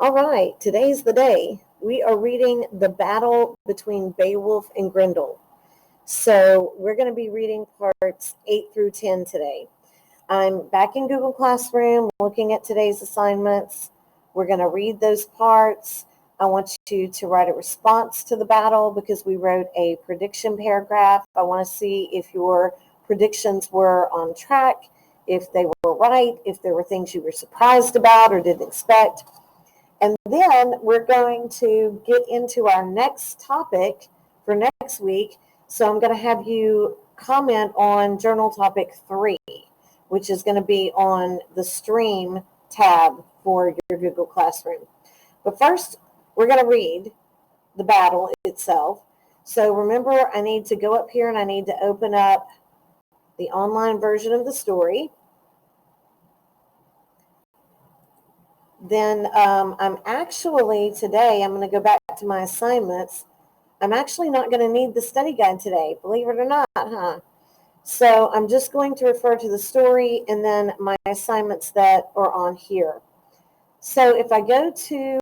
All right, today's the day. We are reading the battle between Beowulf and Grendel. So we're going to be reading parts 8 through 10 today. I'm back in Google Classroom looking at today's assignments. We're going to read those parts. I want you to write a response to the battle because we wrote a prediction paragraph. I want to see if your predictions were on track, if they were right, if there were things you were surprised about or didn't expect. And then we're going to get into our next topic for next week. So I'm going to have you comment on journal topic 3, which is going to be on the stream tab for your Google Classroom. But first, we're going to read the battle itself. So remember, I need to go up here and I need to open up the online version of the story. Then I'm actually today, I'm going to go back to my assignments. I'm actually not going to need the study guide today, believe it or not, huh? So I'm just going to refer to the story and then my assignments that are on here. So if I go to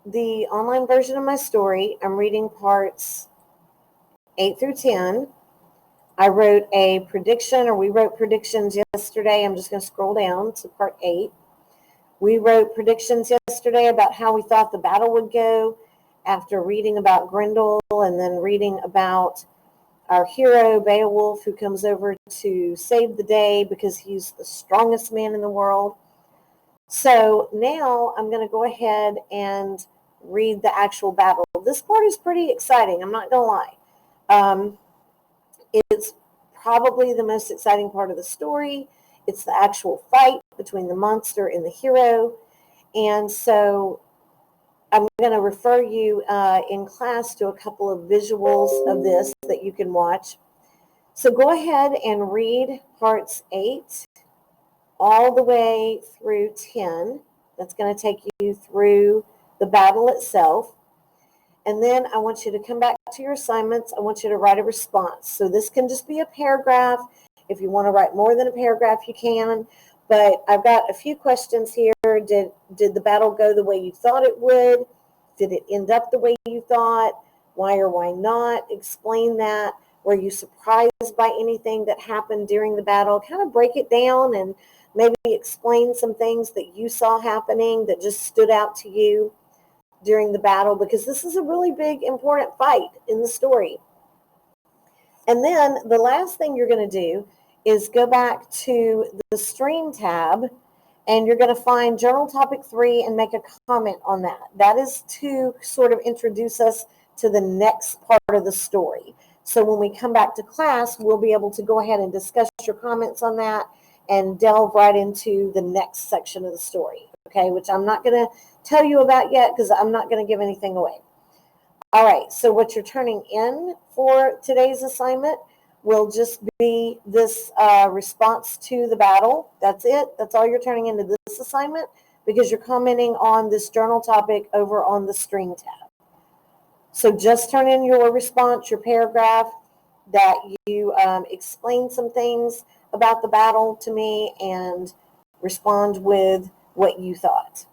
the online version of my story, I'm reading parts 8 through 10. I wrote a prediction, or we wrote predictions yesterday. I'm just going to scroll down to part 8. We wrote predictions yesterday about how we thought the battle would go after reading about Grendel and then reading about our hero, Beowulf, who comes over to save the day because he's the strongest man in the world. So now I'm going to go ahead and read the actual battle. This part is pretty exciting, I'm not going to lie. It's probably the most exciting part of the story. It's the actual fight between the monster and the hero. And so I'm going to refer you in class to a couple of visuals of this that you can watch. So go ahead and read parts 8 all the way through 10. That's going to take you through the battle itself. And then I want you to come back to your assignments. I want you to write a response. So this can just be a paragraph. If you want to write more than a paragraph, you can. But I've got a few questions here. Did the battle go the way you thought it would? Did it end up the way you thought? Why or why not? Explain that. Were you surprised by anything that happened during the battle? Kind of break it down and maybe explain some things that you saw happening that just stood out to you during the battle, because this is a really big, important fight in the story. And then the last thing you're going to do is go back to the stream tab and you're going to find journal topic 3 and make a comment on that. That is to sort of introduce us to the next part of the story. So when we come back to class, we'll be able to go ahead and discuss your comments on that and delve right into the next section of the story, okay, which I'm not going to tell you about yet because I'm not going to give anything away. All right, so what you're turning in for today's assignment will just be this response to the battle. That's it. That's all you're turning into this assignment because you're commenting on this journal topic over on the stream tab. So just turn in your response, your paragraph that you explain some things about the battle to me and respond with what you thought.